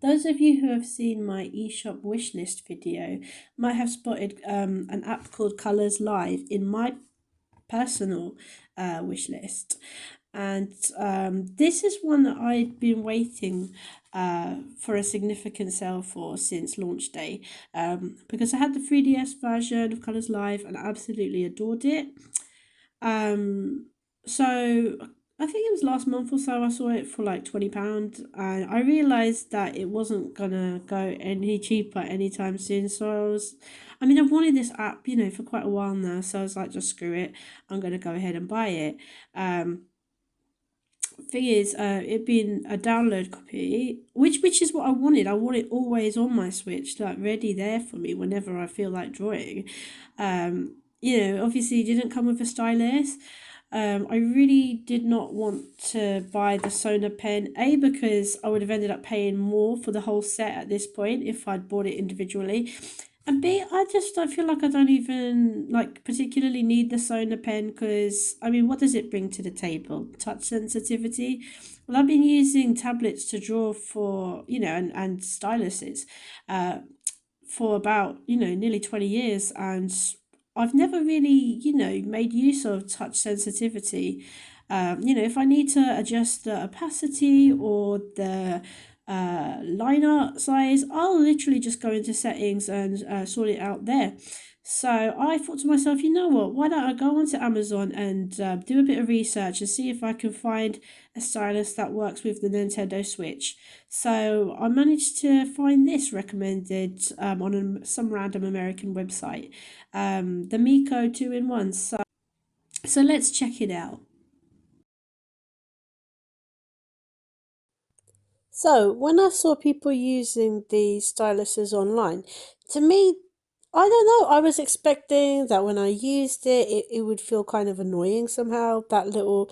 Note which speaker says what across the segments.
Speaker 1: Those of you who have seen my eShop wishlist video might have spotted an app called Colors Live in my personal wish list. And this is one that I'd been waiting for a significant sale for since launch day, because I had the 3DS version of Colors Live and I absolutely adored it. Um, so I think it was last month or so I saw it for like £20, and I realized that it wasn't gonna go any cheaper anytime soon. I mean, I've wanted this app, for quite a while now, so I was like, just screw it, I'm gonna go ahead and buy it. Thing is, it being a download copy, which is what I wanted. I want it always on my Switch, like ready there for me whenever I feel like drawing. Obviously it didn't come with a stylus. I really did not want to buy the Sonarpen, A, because I would have ended up paying more for the whole set at this point if I'd bought it individually. And B, I feel like I don't even like particularly need the Sonarpen because I mean, what does it bring to the table? Touch sensitivity. Well, I've been using tablets to draw for, and styluses for about, nearly 20 years, and I've never really, made use of touch sensitivity. If I need to adjust the opacity or the line art size, I'll literally just go into settings and sort it out there. So I thought to myself, you know what, why don't I go onto Amazon and do a bit of research and see if I can find a stylus that works with the Nintendo Switch. So I managed to find this recommended on some random American website, the Miko 2-in-1. So let's check it out. So, when I saw people using the styluses online, to me, I don't know, I was expecting that when I used it would feel kind of annoying somehow, that little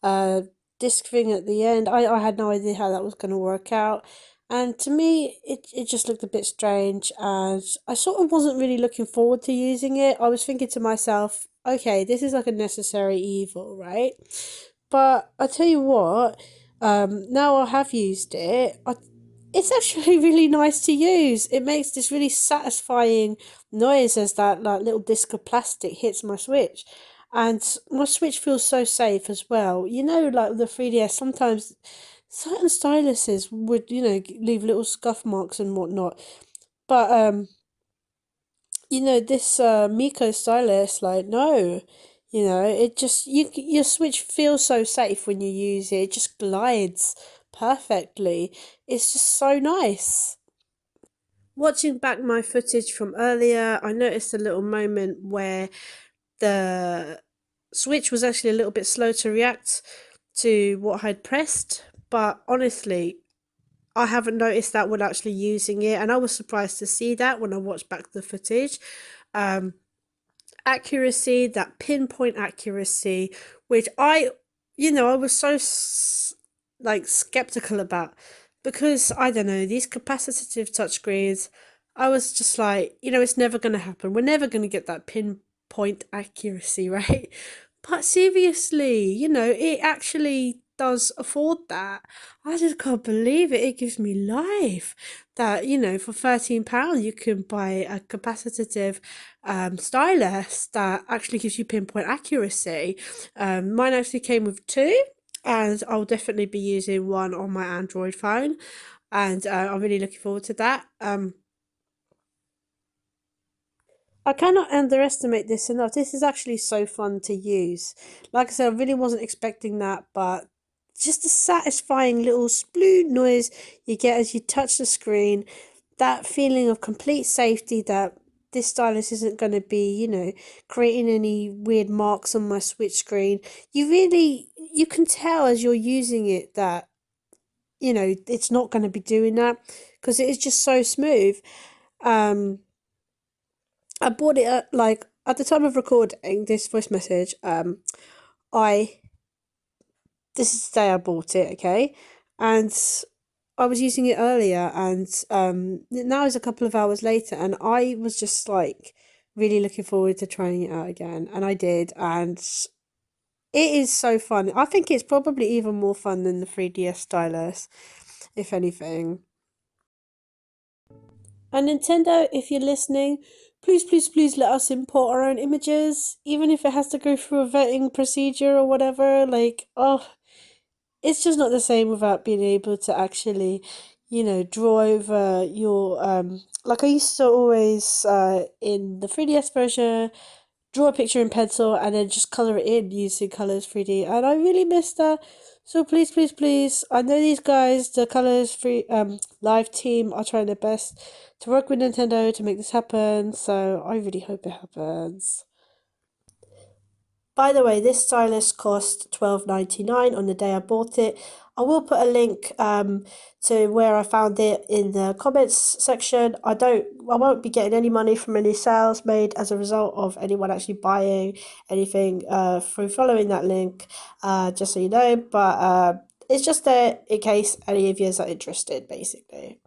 Speaker 1: uh, disc thing at the end. I had no idea how that was going to work out. And to me, it just looked a bit strange, and I sort of wasn't really looking forward to using it. I was thinking to myself, okay, this is like a necessary evil, right? But I tell you what, now I have used it, it's actually really nice to use. It makes this really satisfying noise as that like little disc of plastic hits my Switch. And my Switch feels so safe as well. Like the 3DS, sometimes certain styluses would, leave little scuff marks and whatnot. But this Miko stylus, like, no, it just your Switch feels so safe when you use it. It just glides perfectly. It's just so nice. Watching back my footage from earlier, I noticed a little moment where the Switch was actually a little bit slow to react to what I'd pressed, but honestly, I haven't noticed that when actually using it, and I was surprised to see that when I watched back the footage. Um, Accuracy, that pinpoint accuracy, which I was so like skeptical about, because I don't know, these capacitive touchscreens, I was just like, it's never going to happen. We're never going to get that pinpoint accuracy, right? But seriously, it actually does afford that. I just can't believe it. It gives me life that, for £13 you can buy a capacitive stylus that actually gives you pinpoint accuracy. Mine actually came with two, and I'll definitely be using one on my Android phone, and I'm really looking forward to that. I cannot underestimate this enough. This is actually so fun to use. Like I said, I really wasn't expecting that, but just the satisfying little sploot noise you get as you touch the screen, that feeling of complete safety that this stylus isn't going to be, creating any weird marks on my Switch screen. You can tell as you're using it that, it's not going to be doing that because it is just so smooth. Um, I bought it at the time of recording this voice message. I This is the day I bought it, okay, and I was using it earlier, and now it's a couple of hours later, and I was just like really looking forward to trying it out again, and I did, and it is so fun. I think it's probably even more fun than the 3DS stylus, if anything. And Nintendo, if you're listening, please, please, please let us import our own images, even if it has to go through a vetting procedure or whatever. Like, oh, it's just not the same without being able to actually, draw over your like I used to always in the 3DS version draw a picture in pencil and then just color it in using Colors 3D, and I really miss that. So please, please, please, I know these guys, the Colors Free live team, are trying their best to work with Nintendo to make this happen. So I really hope it happens. By the way, this stylus cost 12.99 on the day I bought it. I will put a link to where I found it in the comments section. I won't be getting any money from any sales made as a result of anyone actually buying anything through following that link, just so you know. But it's just there in case any of you are interested, basically.